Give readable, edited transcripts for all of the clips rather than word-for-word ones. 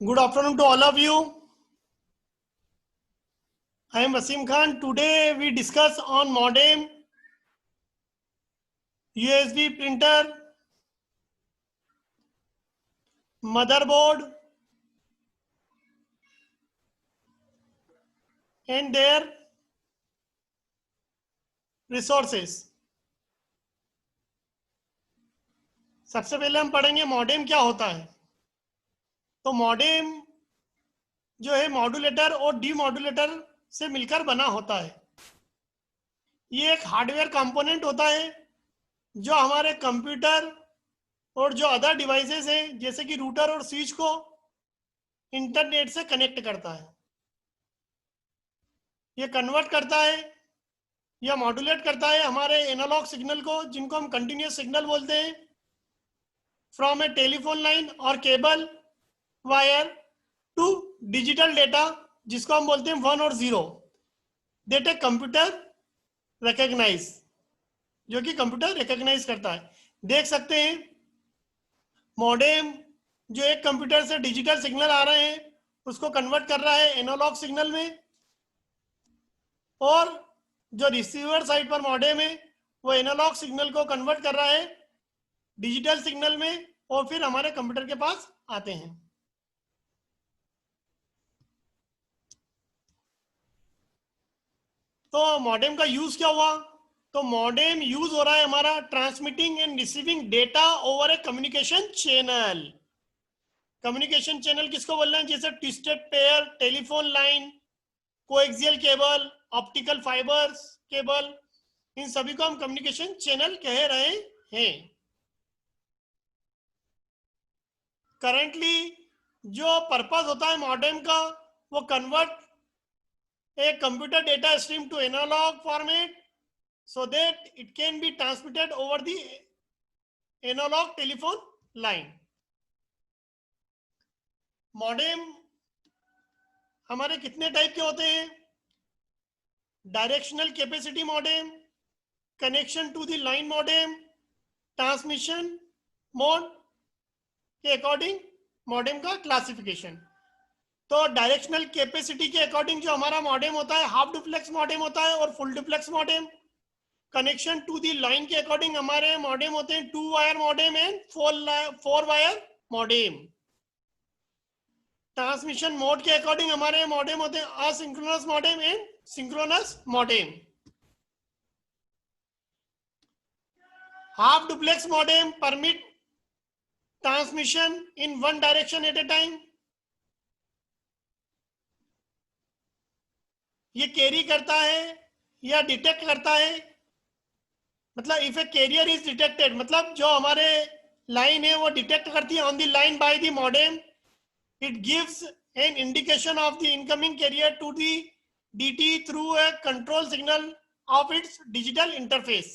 Good afternoon to all of you. I am Wasim Khan. Today we discuss on modem, USB printer, motherboard and their resources. सबसे पहले हम पढ़ेंगे modem क्या होता है। तो मॉडेम जो है मॉड्यूलेटर और डीमॉड्यूलेटर से मिलकर बना होता है। ये एक हार्डवेयर कंपोनेंट होता है जो हमारे कंप्यूटर और जो अदर डिवाइसेस हैं जैसे कि रूटर और स्विच को इंटरनेट से कनेक्ट करता है। ये कन्वर्ट करता है या मॉड्यूलेट करता है हमारे एनालॉग सिग्नल को, जिनको हम कंटिन्यूस सिग्नल बोलते हैं, फ्रॉम ए टेलीफोन लाइन और cable wire to digital data, जिसको हम बोलते हैं 1 और 0, दैट ए कंप्यूटर रिकॉग्नाइज, जो कि कंप्यूटर रिकॉग्नाइज करता है। देख सकते हैं मॉडेम जो एक कंप्यूटर से डिजिटल सिग्नल आ रहे हैं उसको कन्वर्ट कर रहा है एनालॉग सिग्नल में, और जो रिसीवर साइड पर मॉडेम है वो एनालॉग सिग्नल को कन्वर्ट कर रहा है डिजिटल सिग्नल में और फिर हमारे कंप्यूटर के पास आते हैं। तो मॉडेम का यूज क्या हुआ? तो मॉडेम यूज हो रहा है हमारा transmitting and receiving data over a communication channel. Communication channel किसको बोल रहे हैं? जैसे twisted pair, telephone line, coaxial cable, optical fibres cable, इन सभी को हम कम्युनिकेशन चैनल कह रहे हैं। करंटली जो पर्पस होता है मॉडेम का, वो convert a computer data stream to analog format so that it can be transmitted over the analog telephone line. Modem हमारे कितने टाइप के होते हैं? Directional capacity modem, connection to the line modem, transmission mode के according modem का classification. तो directional capacity के according जो हमारा मॉडेम होता है, हाफ डुप्लेक्स मॉडेम होता है और full duplex modem. Connection to the line के अकॉर्डिंग हमारे मॉडेम होते हैं 2 wire modem and 4 wire modem. Transmission mode के अकॉर्डिंग हमारे मॉडेम होते हैं asynchronous modem and synchronous modem. Half duplex modem permit transmission in one direction at a time. ये carry करता है या डिटेक्ट करता है, मतलब if a carrier is detected, मतलब जो हमारे लाइन है वो डिटेक्ट करती है on the line by the modem, it gives an indication of the incoming carrier to the DT through a control signal of its digital interface.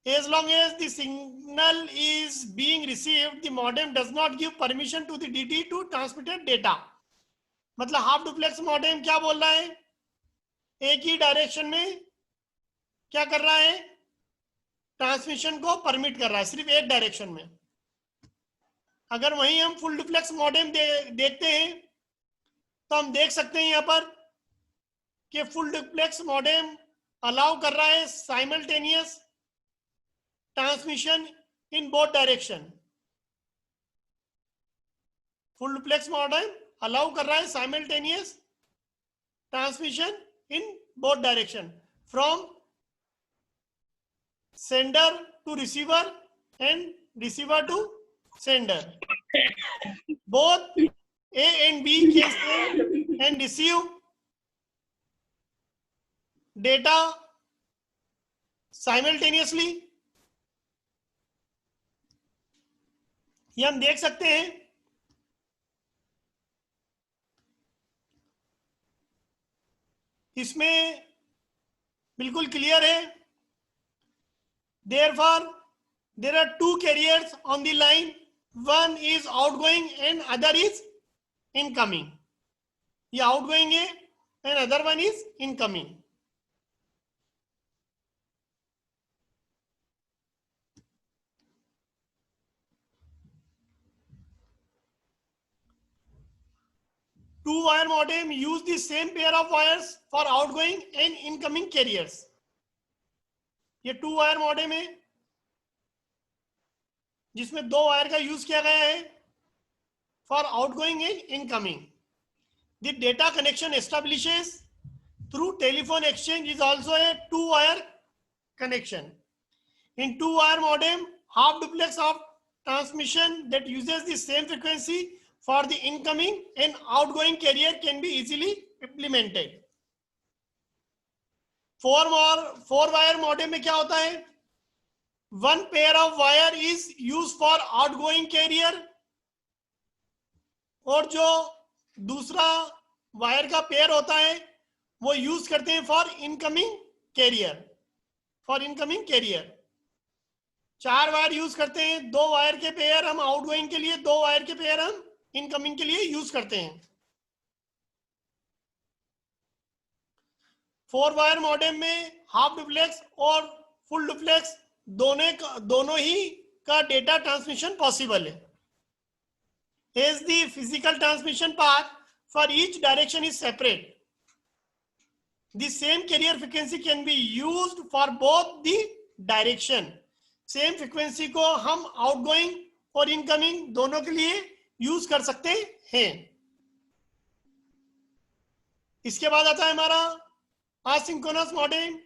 As long as the signal is being received, the modem does not give permission to the DT to transmitted data. मतलब half duplex modem क्या बोल रहा है? एक ही direction में क्या कर रहा है? ट्रांसमिशन को परमिट कर रहा है, सिर्फ एक डायरेक्शन में। अगर वहीं हम फुल डुप्लेक्स मॉडेम देखते हैं तो हम देख सकते हैं यहाँ पर कि फुल डुप्लेक्स मॉडेम अलाउ कर रहा है simultaneous transmission in both direction. Full duplex modem allow कर रहा है simultaneous transmission in both direction, from sender to receiver and receiver to sender. Both A and B can send and receive data simultaneously. ये हम देख सकते हैं। इसमें बिल्कुल क्लियर है। Therefore, there are two carriers on the line. One is outgoing and other is incoming. ये outgoing है and other one is incoming. Two wire modem use the same pair of wires for outgoing and incoming carriers. ये two wire modem है जिसमें दो wire का use किया गया है for outgoing and incoming. The data connection establishes through telephone exchange is also a two wire connection. In two wire modem, half duplex of transmission that uses the same frequency for the incoming and outgoing carrier can be easily implemented. four wire modem में क्या होता है? One pair of wire is used for outgoing carrier और जो दूसरा wire का pair होता है वो यूज करते हैं फॉर इनकमिंग कैरियर। चार वायर यूज करते हैं, दो वायर के पेयर हम आउटगोइंग के लिए, दो वायर के पेयर हम इनकमिंग के लिए यूज करते हैं। फोर वायर मॉडेम में हाफ डुप्लेक्स और फुल डुप्लेक्स दोनों ही का डेटा ट्रांसमिशन पॉसिबल है। As the physical transmission path for each direction is separate, the same carrier frequency can be used for both the direction. same frequency को हम outgoing और incoming दोनों के लिए यूज कर सकते हैं। इसके बाद आता है हमारा asynchronous modem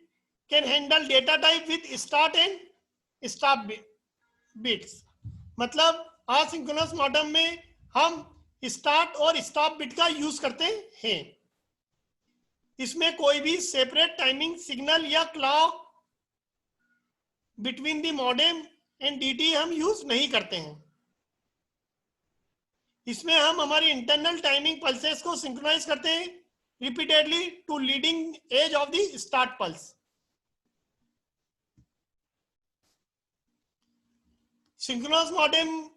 can handle data type with start and stop bits। मतलब asynchronous modem में हम start और stop bit का यूज करते हैं। इसमें कोई भी सेपरेट टाइमिंग सिग्नल या clock between the modem and DT हम यूज नहीं करते हैं। इसमें हम हमारी इंटरनल टाइमिंग पल्सेस को सिंक्रोनाइज करते हैं repeatedly to leading edge of the start pulse. Synchronous modem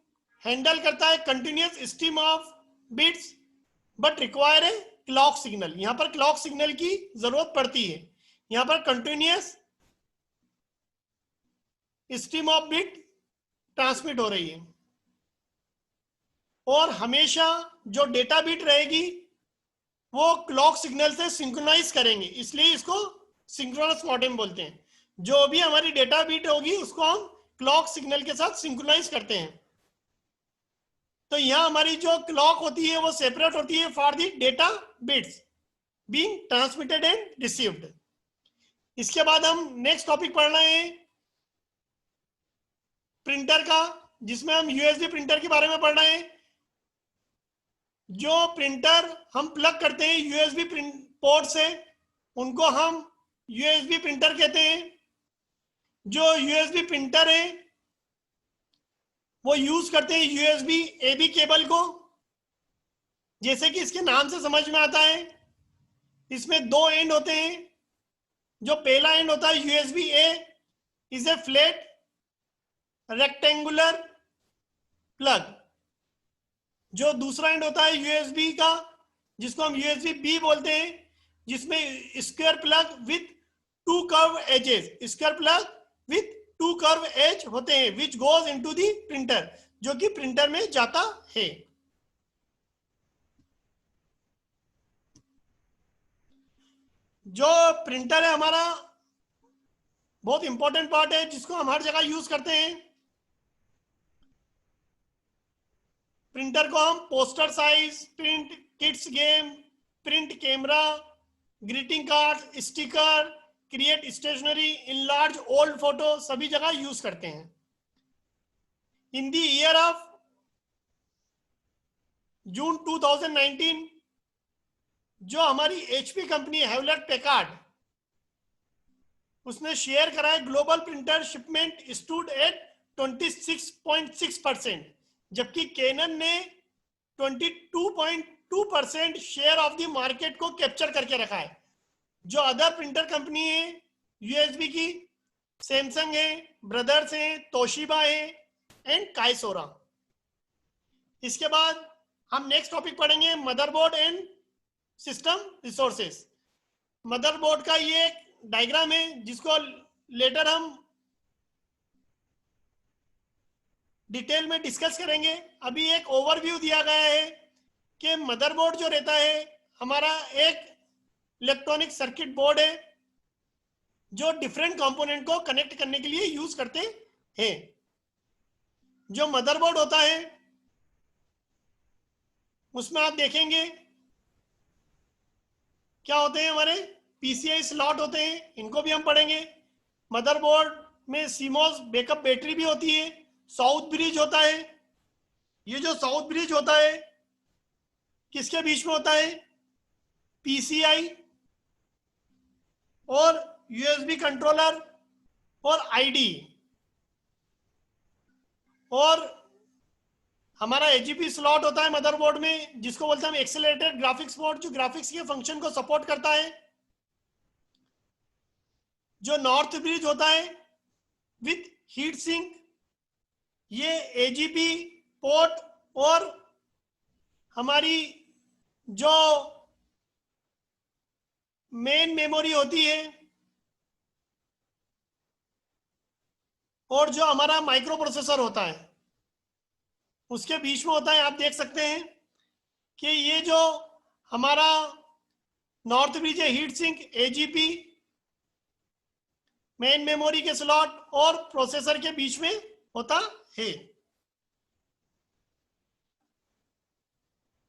handle करता है continuous stream of bits but require a clock signal. यहां पर क्लॉक सिग्नल की जरूरत पड़ती है। यहां पर continuous stream of bit transmit हो रही है और हमेशा जो डेटा बिट रहेगी वो क्लॉक सिग्नल से सिंक्रोनाइज करेंगे, इसलिए इसको सिंक्रोनस मॉडेम बोलते हैं। जो भी हमारी डेटा बिट होगी उसको हम क्लॉक सिग्नल के साथ सिंक्रोनाइज करते हैं। तो यहां हमारी जो क्लॉक होती है वो सेपरेट होती है for the data bits being transmitted and received. इसके बाद हम नेक्स्ट टॉपिक पढ़ रहे हैं प्रिंटर का, जिसमें हम यूएसबी प्रिंटर के बारे में पढ़ रहे हैं। जो प्रिंटर हम प्लग करते हैं यूएसबी पोर्ट से उनको हम यूएसबी प्रिंटर कहते हैं। जो यूएसबी प्रिंटर है वो यूज करते हैं यूएसबी एबी केबल को, जैसे कि इसके नाम से समझ में आता है। इसमें दो एंड होते हैं। जो पहला एंड होता है USB A is a flat rectangular plug. जो दूसरा एंड होता है यूएसबी का जिसको हम यूएसबी बी बोलते हैं, जिसमें square plug with two curve edges, square plug with two curve edge होते हैं which goes into the printer, जो कि प्रिंटर में जाता है। जो प्रिंटर है हमारा बहुत इंपॉर्टेंट पार्ट है जिसको हम हर जगह यूज करते हैं। प्रिंटर को हम poster size, print kits game, print camera, greeting card, sticker, create stationery, enlarge old photo सभी जगह यूज करते हैं। In the year of June 2019 जो हमारी एचपी कंपनी हेवलेट पैकार्ड उसने शेयर करा है global printer shipment stood at 26.6%, जबकि कैनन ने 22.2% शेयर ऑफ द मार्केट को कैप्चर करके रखा है। जो अदर प्रिंटर कंपनी है यूएसबी की, सैमसंग है, ब्रदर्स है, तोशिबा है एंड काइसोरा। इसके बाद हम नेक्स्ट टॉपिक पढ़ेंगे motherboard and system resources. Motherboard का ये एक डायग्राम है जिसको लेटर हम डिटेल में डिस्कस करेंगे। अभी एक ओवरव्यू दिया गया है कि मदरबोर्ड जो रहता है हमारा एक इलेक्ट्रॉनिक सर्किट बोर्ड है जो डिफरेंट कंपोनेंट को कनेक्ट करने के लिए यूज करते हैं। जो मदरबोर्ड होता है उसमें आप देखेंगे क्या होते हैं, हमारे पीसीआई स्लॉट होते हैं, इनको भी हम पढ़ेंगे। मदरबोर्ड में सीमोस बैकअप बैटरी भी होती है, साउथ ब्रिज होता है। ये जो साउथ ब्रिज होता है किसके बीच में होता है, पीसीआई और यूएसबी कंट्रोलर और आईडी, और हमारा एजीपी स्लॉट होता है मदरबोर्ड में जिसको बोलते हैं हम एक्सेलरेटेड ग्राफिक्स बोर्ड, जो ग्राफिक्स के फंक्शन को सपोर्ट करता है। जो नॉर्थ ब्रिज होता है विथ हीट सिंक, ये एजीपी पोर्ट और हमारी जो मेन मेमोरी होती है और जो हमारा माइक्रो प्रोसेसर होता है उसके बीच में होता है। आप देख सकते हैं कि ये जो हमारा नॉर्थ ब्रिज है, heat sink, AGP, main memory के स्लॉट और प्रोसेसर के बीच में होता है।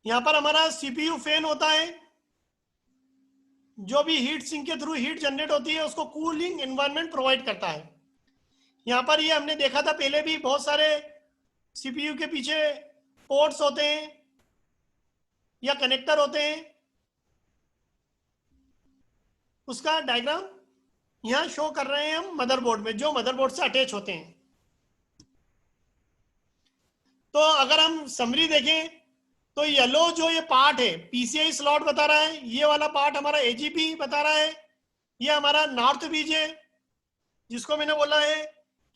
यहां पर हमारा सीपीयू फैन होता है, जो भी हीट सिंक के थ्रू हीट जनरेट होती है उसको कूलिंग एनवायरनमेंट प्रोवाइड करता है। यहां पर ये हमने देखा था पहले भी, बहुत सारे सीपीयू के पीछे पोर्ट्स होते हैं या कनेक्टर होते हैं, उसका डायग्राम यहां शो कर रहे हैं हम मदरबोर्ड में, जो मदरबोर्ड से अटैच होते हैं। तो अगर हम समरी देखें तो येलो जो ये पार्ट है पीसीआई स्लॉट बता रहा है, ये वाला पार्ट हमारा एजीपी बता रहा है, ये हमारा नॉर्थ ब्रिज है जिसको मैंने बोला है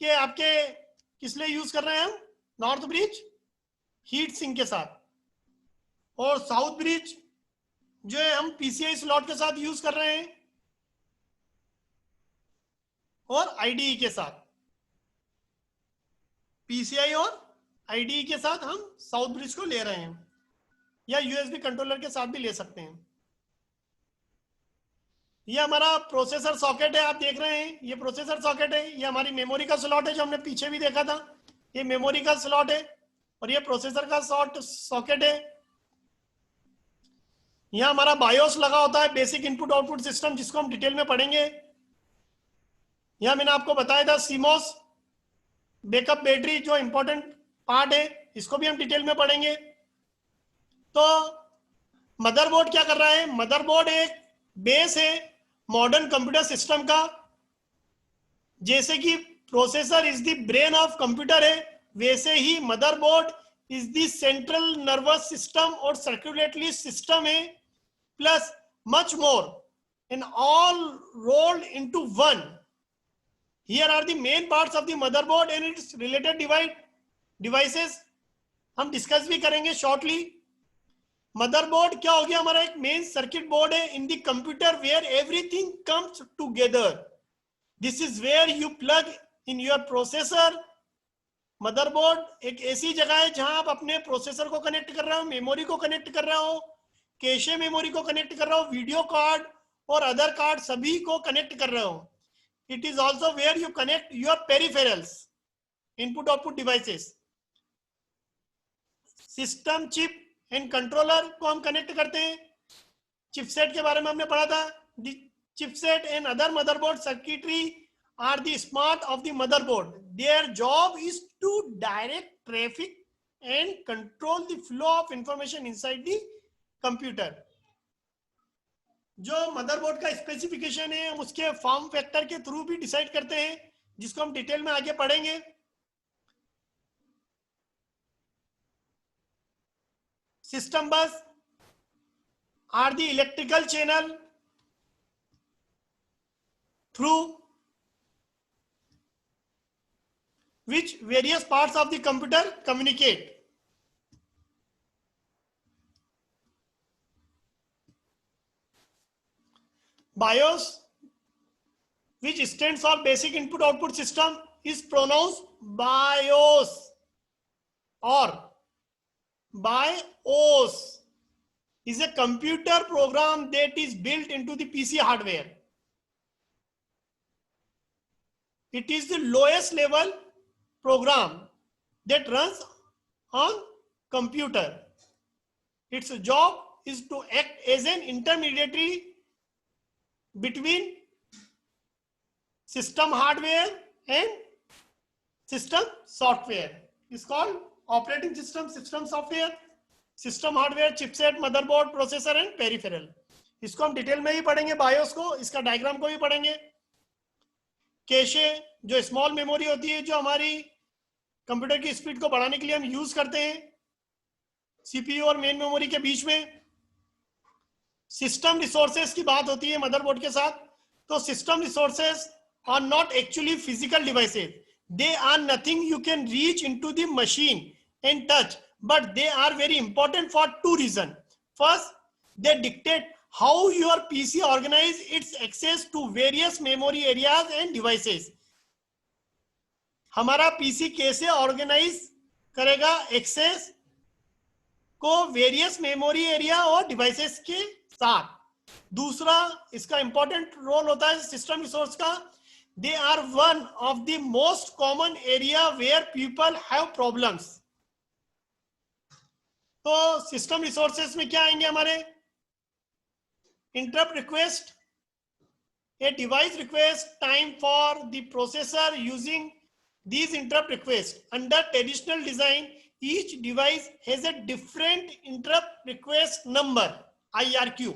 कि आपके किस लिए यूज कर रहे हैं हम, नॉर्थ ब्रिज हीट सिंक के साथ, और साउथ ब्रिज जो है हम पीसीआई स्लॉट के साथ यूज कर रहे हैं और आईडीई के साथ, पीसीआई और आईडीई के साथ हम साउथ ब्रिज को ले रहे हैं, या यूएसबी कंट्रोलर के साथ भी ले सकते हैं। ये हमारा प्रोसेसर सॉकेट है, आप देख रहे हैं ये प्रोसेसर सॉकेट है, ये हमारी मेमोरी का स्लॉट है जो हमने पीछे भी देखा था, ये मेमोरी का स्लॉट है और ये प्रोसेसर का सॉकेट है। यहाँ हमारा बायोस लगा होता है, बेसिक इनपुट आउटपुट सिस्टम, जिसको हम डिटेल में पढ़ेंगे। यहाँ मैंने आपको बताया था सीमोस बैकअप बैटरी जो इंपॉर्टेंट पार्ट है, इसको भी हम डिटेल में पढ़ेंगे। तो मदरबोर्ड क्या कर रहा है, मदरबोर्ड एक बेस है मॉडर्न कंप्यूटर सिस्टम का। जैसे कि processor is the brain of computer है, वैसे ही motherboard is the central nervous system और सर्कुलेटरी सिस्टम है, plus much more, in all rolled into one. Here are the main parts of the motherboard and its related devices, हम discuss भी करेंगे shortly. Motherboard क्या हो गया, हमारा एक मेन सर्किट बोर्ड है in the computer where everything comes together. This is where you plug in your processor. Motherboard एक ऐसी जगह है जहां आप अपने प्रोसेसर को कनेक्ट कर रहे हो, मेमोरी को कनेक्ट कर रहे हो, कैशे मेमोरी को कनेक्ट कर रहे हो, वीडियो कार्ड और अदर कार्ड सभी को कनेक्ट कर रहे हो। It is also where you connect your peripherals, input output devices. System chip and controller को हम कनेक्ट करते हैं। चिपसेट के बारे में हमने पढ़ा था, chipset and other motherboard circuitry are the smart of the motherboard. Their job is to direct traffic and control the flow of information inside the computer. जो मदरबोर्ड का स्पेसिफिकेशन है हम उसके फॉर्म फैक्टर के थ्रू भी decide करते हैं, जिसको हम डिटेल में आगे पढ़ेंगे। सिस्टम बस are the electrical channel through which various parts of the computer communicate. BIOS, which stands for basic input output system, is pronounced BIOS or BIOS. is a computer program that is built into the PC hardware. It is the lowest level program that runs on computer. Its job is to act as an intermediary between system hardware and system software. It's called operating system, system software, system hardware, chipset, motherboard, processor and peripheral. इसको हम detail में ही पढ़ेंगे, BIOS को, इसका diagram को भी पढ़ेंगे. Cache जो स्मॉल मेमोरी होती है, जो हमारी कंप्यूटर की स्पीड को बढ़ाने के लिए हम यूज करते हैं सीपीयू और मेन मेमोरी के बीच में. सिस्टम रिसोर्सेज की बात होती है मदरबोर्ड के साथ, तो system resources are not actually physical devices. They are nothing you can reach into the machine and touch, but they are very important for two reasons. First, they dictate how your PC organize its access to various memory areas and devices. हमारा PC कैसे organise करेगा access को various memory area और devices के साथ. दूसरा इसका important role होता है सिस्टम रिसोर्स का. They are one of the most common area where people have problems. तो सिस्टम रिसोर्सेस में क्या आएंगे हमारे? Interrupt request, a device request time for the processor using these interrupt requests. Under traditional design, each device has a different interrupt request number, IRQ.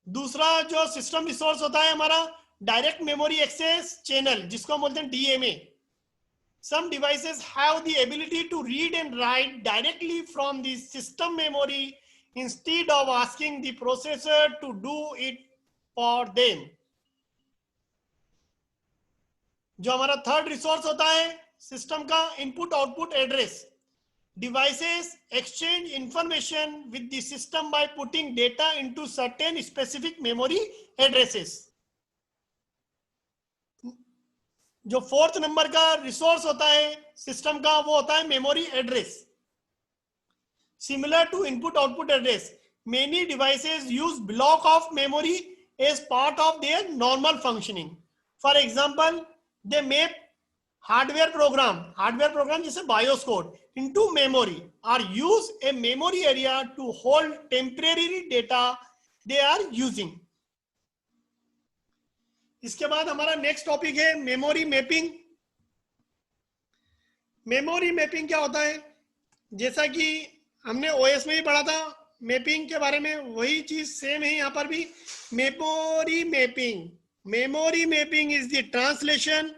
दूसरा जो system resource होता है हमारा डायरेक्ट मेमोरी एक्सेस चैनल, जिसको हम बोलते हैं DMA. Some devices have the ability to read and write directly from the system memory instead of asking the processor to do it for them. जो हमारा third resource होता है system का, input output address. Devices exchange information with the system by putting data into certain specific memory addresses. जो fourth number का resource होता है system का, वो होता है memory address. Similar to input output address, many devices use block of memory as part of their normal functioning. For example, they map hardware program जैसे BIOS code into memory और use a memory area to hold temporary data they are using. इसके बाद हमारा next topic है memory mapping. Memory mapping क्या होता है? जैसा कि हमने ओएस में ही पढ़ा था मैपिंग के बारे में, वही चीज सेम है यहाँ पर भी. Memory mapping is the translation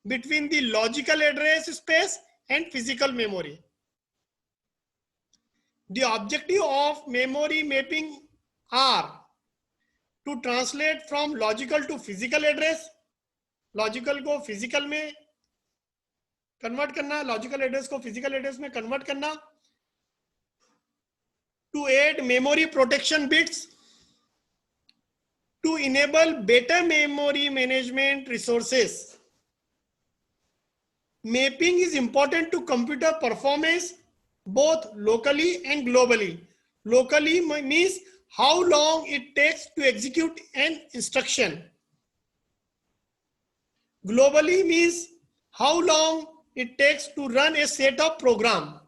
between the logical address space and physical memory. The objective of memory mapping are to translate from logical to physical address, logical को फिजिकल में कन्वर्ट करना, लॉजिकल एड्रेस को physical address में convert करना. to add memory protection bits, to enable better memory management resources. Mapping is important to computer performance both locally and globally. Locally means how long it takes to execute an instruction. Globally means how long it takes to run a set of program.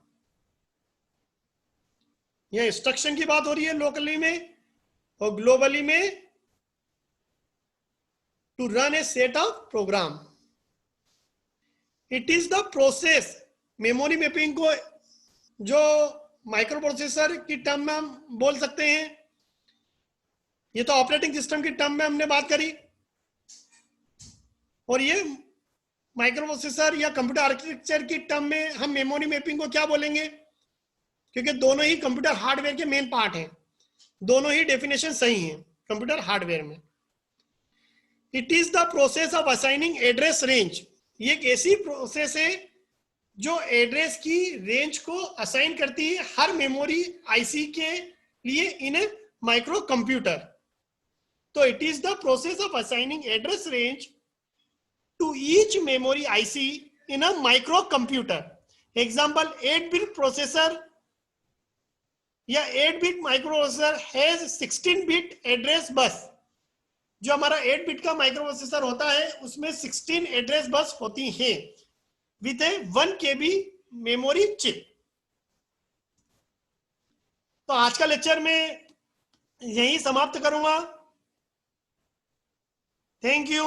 यह instruction की बात हो रही है locally में, और globally में to run a set of program. It is the process. Memory mapping को जो माइक्रो प्रोसेसर की टर्म में हम बोल सकते हैं, ये तो ऑपरेटिंग सिस्टम की टर्म में हमने बात करी, और ये माइक्रो प्रोसेसर या कंप्यूटर आर्किटेक्चर की टर्म में हम मेमोरी मैपिंग को क्या बोलेंगे, क्योंकि दोनों ही कंप्यूटर हार्डवेयर के मेन पार्ट हैं, दोनों ही डेफिनेशन सही हैं कंप्यूटर हार्डवेयर में. It is the process of assigning address range. ये एक ऐसी प्रोसेस है जो एड्रेस की रेंज को असाइन करती है हर मेमोरी आईसी के लिए इन ए माइक्रो कंप्यूटर. तो it is the process of assigning address range to each memory IC in a microcomputer. Example, 8-bit processor या 8 bit microprocessor has 16 bit address bus. जो हमारा 8 bit का micro processor होता है उसमें 16 address bus होती हैं with A 1 KB memory chip. तो आज का लेक्चर में यही समाप्त करूंगा। Thank you.